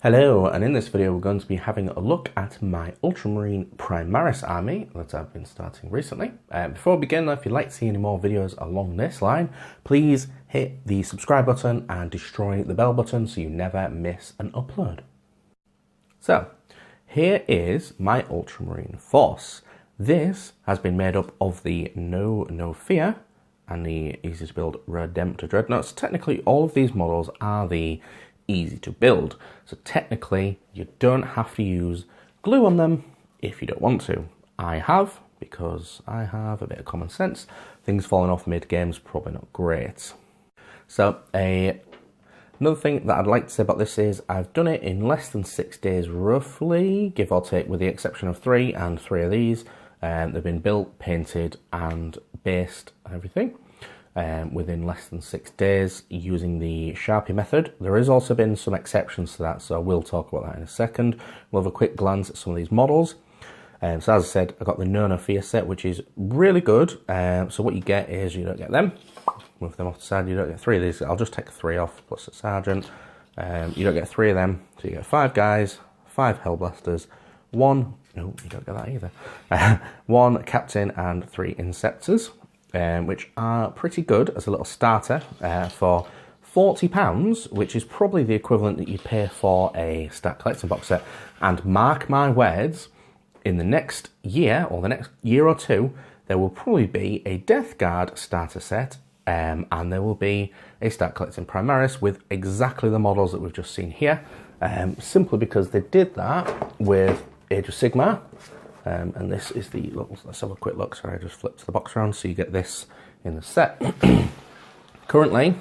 Hello, and in this video we're going to be having a look at my Ultramarine Primaris army that I've been starting recently. Before we begin, if you'd like to see any more videos along this line, please hit the subscribe button and destroy the bell button so you never miss an upload. So, here is my Ultramarine force. This has been made up of the No Fear and the easy to build Redemptor Dreadnoughts. Technically, all of these models are the easy to build, so technically you don't have to use glue on them if you don't want to. I have, because I have a bit of common sense. Things falling off mid-game's probably not great. So another thing that I'd like to say about this is I've done it in less than 6 days roughly, give or take, with the exception of 3 and 3 of these. They've been built, painted and based and everything within less than 6 days using the Sharpie method. There has also been some exceptions to that, so we'll talk about that in a second. We'll have a quick glance at some of these models. So as I said, I got the No Fear set, which is really good. So what you get is you don't get them. Move them off the side. You don't get 3 of these. I'll just take 3 off plus a sergeant. You don't get 3 of them, so you get 5 guys, 5 Hellblasters, 1. No, you don't get that either. 1 captain and 3 inceptors. Which are pretty good as a little starter for £40, which is probably the equivalent that you pay for a Start Collecting box set. And mark my words, in the next year, or the next year or two, there will probably be a Death Guard starter set, and there will be a Start Collecting Primaris with exactly the models that we've just seen here, simply because they did that with Age of Sigmar. And this is the, let's have a quick look. Sorry, I just flipped the box around so you get this in the set. Currently,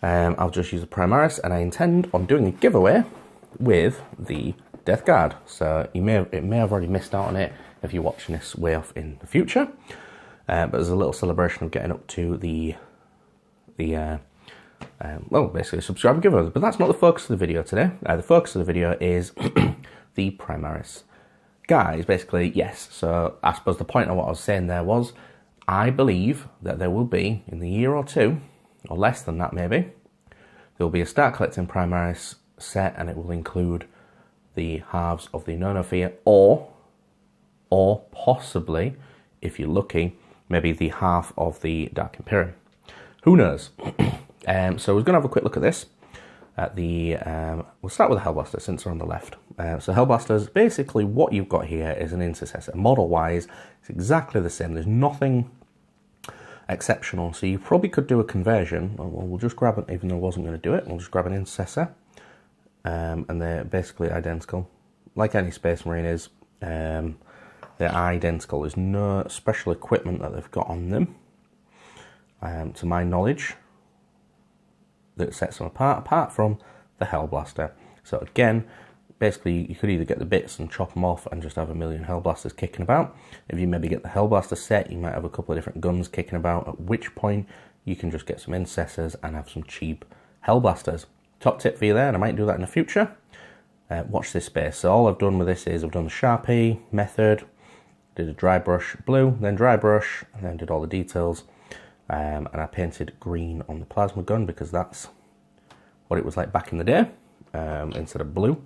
I'll just use the Primaris, and I intend on doing a giveaway with the Death Guard. So it may have already missed out on it if you're watching this way off in the future. But there's a little celebration of getting up to the well, basically a subscriber giveaway. But that's not the focus of the video today. The focus of the video is the Primaris. Guys, basically, yes. So I suppose the point of what I was saying there was, I believe that there will be, in the year or two, or less than that maybe, there will be a Start Collecting Primaris set, and it will include the halves of the No Fear, or possibly, if you're lucky, maybe the half of the Dark Imperium. Who knows? So we're going to have a quick look at this. We'll start with the Hellblaster since they're on the left. So Hellblasters, basically what you've got here is an intercessor. Model-wise, it's exactly the same. There's nothing exceptional. So you probably could do a conversion. Well, we'll just grab it, even though I wasn't going to do it. We'll just grab an intercessor. And they're basically identical. Like any Space Marine is, they're identical. There's no special equipment that they've got on them, to my knowledge, that sets them apart from the Hellblaster. So again, basically you could either get the bits and chop them off and just have a million Hellblasters kicking about. If you maybe get the Hellblaster set, you might have a couple of different guns kicking about, at which point you can just get some intercessors and have some cheap Hellblasters. Top tip for you there, and I might do that in the future. Watch this space. So all I've done with this is I've done the Sharpie method, did a dry brush blue, then dry brush, and then did all the details. And I painted green on the plasma gun because that's what it was like back in the day, instead of blue,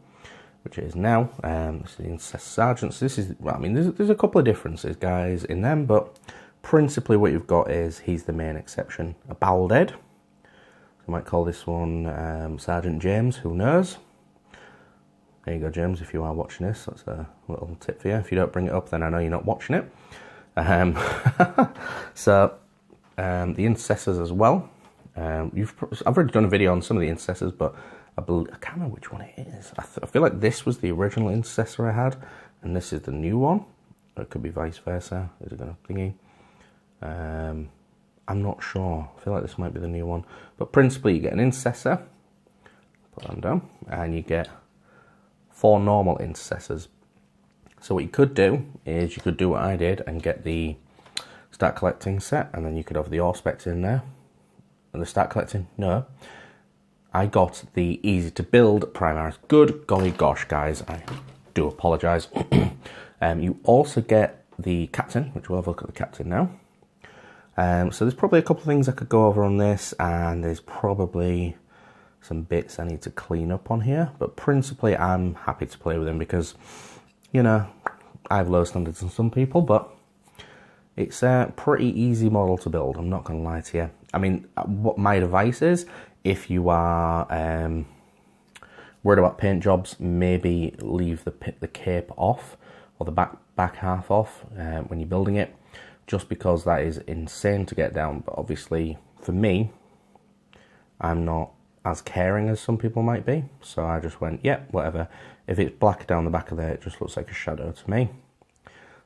which it is now. This is the Incest Sergeant. So this is, well, I mean, there's a couple of differences, guys, in them, but principally what you've got is he's the main exception. A bowled head. So I might call this one Sergeant James, who knows? There you go, James, if you are watching this. That's a little tip for you. If you don't bring it up, then I know you're not watching it. So the intercessors as well. I've already done a video on some of the intercessors, but I can't remember which one it is. I feel like this was the original intercessor I had, and this is the new one. Or it could be vice versa. Is it going to thingy? I'm not sure. I feel like this might be the new one. But principally, you get an intercessor. Put them down, and you get 4 normal intercessors. So what you could do is you could do what I did and get the Start Collecting set, and then you could have the Auspex in there. And the Start Collecting, no. I got the easy to build Primaris. Good golly gosh, guys, I do apologise. You also get the Captain, which we'll have a look at the Captain now. So there's probably a couple of things I could go over on this, and there's probably some bits I need to clean up on here, but principally I'm happy to play with him because, you know, I have low standards than some people, but it's a pretty easy model to build, I'm not going to lie to you. I mean, what my advice is, if you are worried about paint jobs, maybe leave the cape off, or the back half off when you're building it, just because that is insane to get down. But obviously, for me, I'm not as caring as some people might be, so I just went, yeah, whatever. If it's black down the back of there, it just looks like a shadow to me.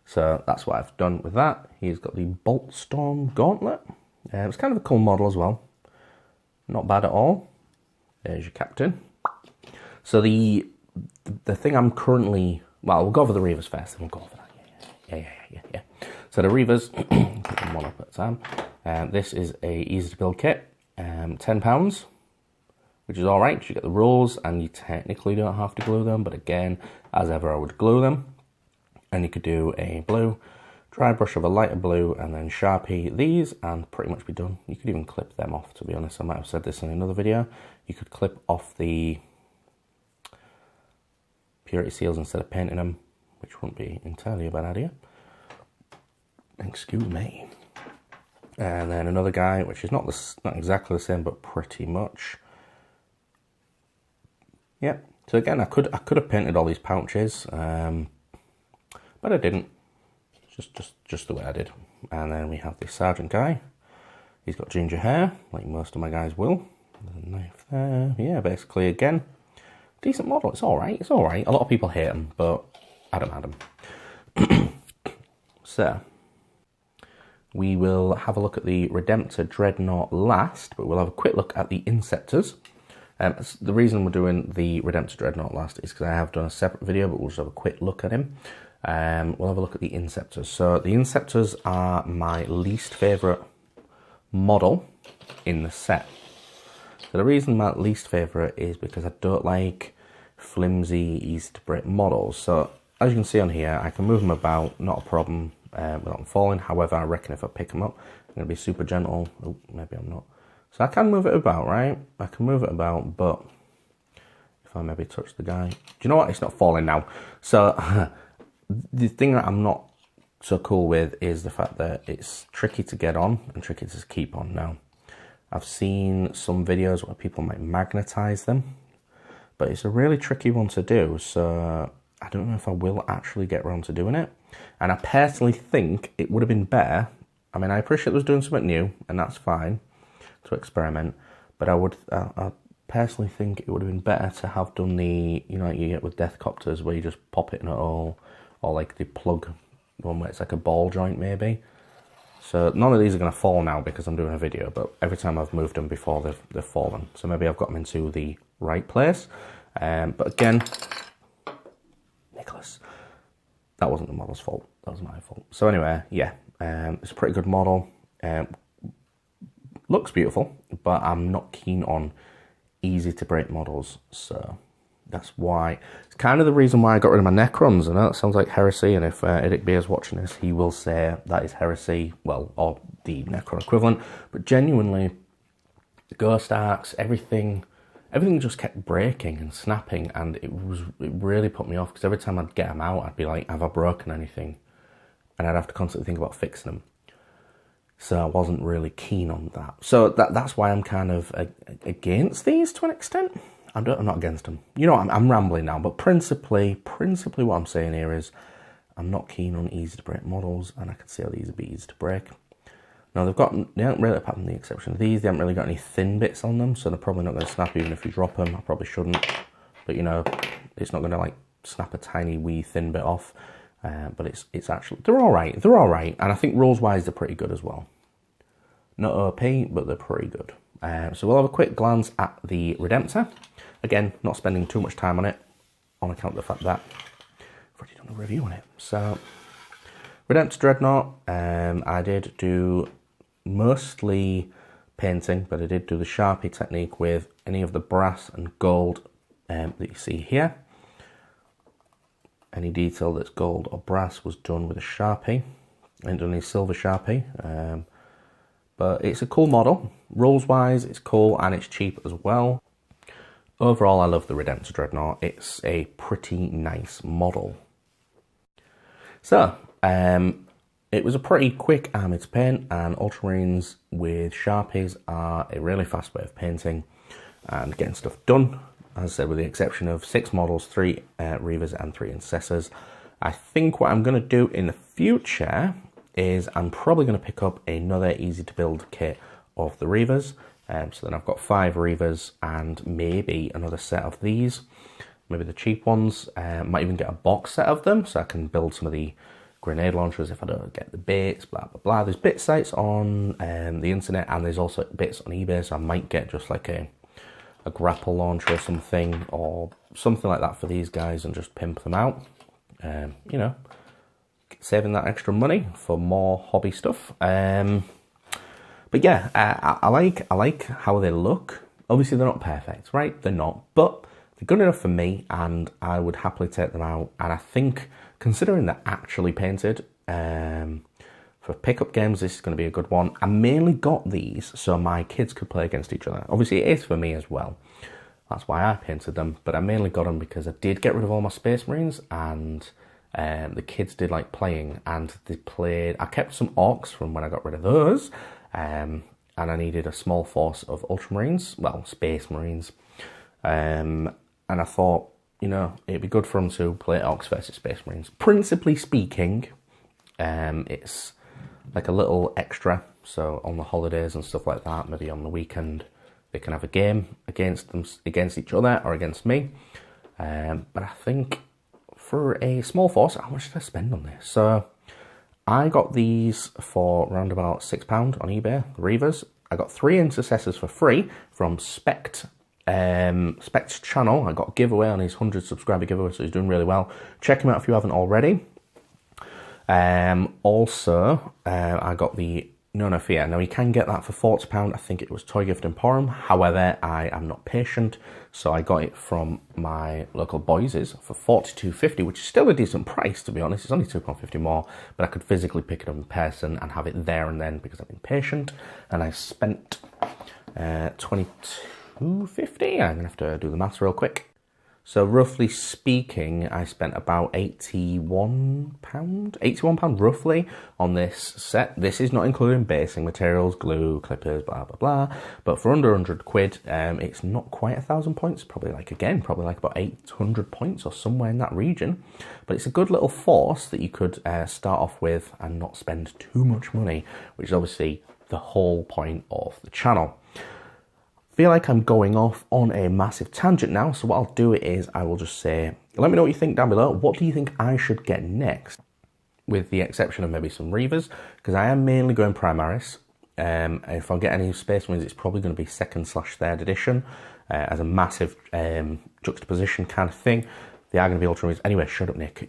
So that's what I've done with that. He's got the Bolt Storm Gauntlet. It's kind of a cool model as well. Not bad at all. There's your captain. So the thing I'm currently, well, we'll go over the Reavers first, then we'll go over that. Yeah. So the Reavers, put them one up at a time. This is a easy to build kit, £10, which is all right because you get the rules and you technically don't have to glue them. But again, as ever, I would glue them, and you could do a blue, dry brush of a lighter blue, and then Sharpie these, and pretty much be done. You could even clip them off. To be honest, I might have said this in another video. You could clip off the purity seals instead of painting them, which wouldn't be entirely a bad idea. Excuse me. And then another guy, which is not exactly the same, but pretty much. Yeah. So again, I could have painted all these pouches, but I didn't. Just the way I did. And then we have the sergeant guy. He's got ginger hair, like most of my guys will. There's a knife there. Yeah, basically again, decent model. It's all right. It's all right. A lot of people hate him, but I don't mind him. So we will have a look at the Redemptor Dreadnought last, but we'll have a quick look at the Inceptors. The reason we're doing the Redemptor Dreadnought last is because I have done a separate video, but we'll just have a quick look at him. We'll have a look at the Inceptors. So the Inceptors are my least favourite model in the set. So the reason my least favourite is because I don't like flimsy, easy to break models. So as you can see on here, I can move them about, not a problem, without them falling. However, I reckon if I pick them up, I'm going to be super gentle. Oh, maybe I'm not. So I can move it about, right? I can move it about, but if I maybe touch the guy... Do you know what? It's not falling now. So the thing that I'm not so cool with is the fact that it's tricky to get on and tricky to keep on. Now, I've seen some videos where people might magnetize them, but it's a really tricky one to do, so I don't know if I will actually get around to doing it. And I personally think it would have been better. I mean, I appreciate it was doing something new, and that's fine to experiment, but I personally think it would have been better to have done the, you know, like you get with death copters where you just pop it in a hole, or like the plug one where it's like a ball joint maybe. So none of these are going to fall now because I'm doing a video, but every time I've moved them before they've fallen. So maybe I've got them into the right place. But again, Nicholas, that wasn't the model's fault, that was my fault. So anyway, yeah, it's a pretty good model. Looks beautiful, but I'm not keen on easy to break models, so that's why. It's kind of the reason why I got rid of my Necrons. I know that sounds like heresy, and if Edic Beer is watching this, he will say that is heresy, well, or the Necron equivalent, but genuinely, the Ghost Arcs, everything just kept breaking and snapping, and it really put me off, because every time I'd get them out, I'd be like, have I broken anything? And I'd have to constantly think about fixing them. So I wasn't really keen on that. So that's why I'm kind of against these to an extent. I'm not against them. You know, I'm rambling now, but principally what I'm saying here is I'm not keen on easy to break models, and I can see how these would be easy to break. Now they haven't really, apart from the exception of these, they haven't really got any thin bits on them, so they're probably not going to snap even if you drop them. I probably shouldn't, but you know, it's not going to like snap a tiny wee thin bit off. But it's actually, they're all right, and I think rules-wise they're pretty good as well. Not OP, but they're pretty good. So we'll have a quick glance at the Redemptor. Again, not spending too much time on it, on account of the fact that I've already done a review on it. So, Redemptor Dreadnought, I did do mostly painting, but I did do the Sharpie technique with any of the brass and gold that you see here. Any detail that's gold or brass was done with a Sharpie. I didn't do any silver Sharpie, but it's a cool model. Rules-wise, it's cool and it's cheap as well. Overall, I love the Redemptor Dreadnought. It's a pretty nice model. So, it was a pretty quick army to paint, and Ultramarines with Sharpies are a really fast way of painting and getting stuff done. As I said, with the exception of 6 models, 3 Reavers and 3 Intercessors. I think what I'm going to do in the future is I'm probably going to pick up another easy to build kit of the Reavers. So then I've got 5 Reavers and maybe another set of these. Maybe the cheap ones. Might even get a box set of them so I can build some of the grenade launchers if I don't get the bits, blah, blah, blah. There's bit sites on the internet, and there's also bits on eBay, so I might get just like a grapple launcher or something like that for these guys and just pimp them out. You know, saving that extra money for more hobby stuff. But yeah, I like how they look. Obviously, they're not perfect, right? They're not, but they're good enough for me, and I would happily take them out. And I think, considering they're actually painted, for pickup games, this is going to be a good one. I mainly got these so my kids could play against each other. Obviously, it is for me as well. That's why I painted them, but I mainly got them because I did get rid of all my Space Marines, and the kids did like playing, and they played. I kept some Orcs from when I got rid of those, and I needed a small force of Ultramarines, well, Space Marines. And I thought, you know, it'd be good for them to play Orcs versus Space Marines. Principally speaking, it's like a little extra. So on the holidays and stuff like that, maybe on the weekend, they can have a game against each other or against me. But I think for a small force, how much did I spend on this? So I got these for around about £6 on eBay, the Reavers. I got 3 Intercessors for free from Spect. Spect's channel. I got a giveaway on his 100 subscriber giveaway, so he's doing really well. Check him out if you haven't already. Also, I got the No Fear. Now, you can get that for £40. I think it was Toy Gift Emporium. However, I am not patient, so I got it from my local Boyses for £42.50, which is still a decent price, to be honest. It's only £2.50 more, but I could physically pick it up in person and have it there and then because I've been patient. And I spent £22.50. I'm gonna have to do the maths real quick. So roughly speaking, I spent about £81 roughly on this set. This is not including basing materials, glue, clippers, blah, blah, blah. But for under 100 quid, it's not quite 1,000 points. Probably like about 800 points or somewhere in that region. But it's a good little force that you could start off with and not spend too much money, which is obviously the whole point of the channel. Feel like I'm going off on a massive tangent now, so what I'll do is I will just say, let me know what you think down below. What do you think I should get next? With the exception of maybe some Reavers, because I am mainly going Primaris. If I get any Space Marines, it's probably going to be 2nd/3rd edition as a massive juxtaposition kind of thing. They are going to be Ultramarines. Anyway, shut up, Nick.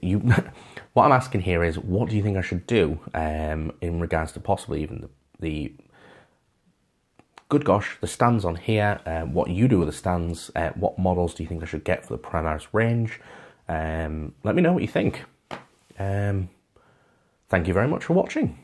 What I'm asking here is, what do you think I should do in regards to possibly even the good gosh, the stands on here, what you do with the stands, what models do you think I should get for the Primaris range? Let me know what you think. Thank you very much for watching.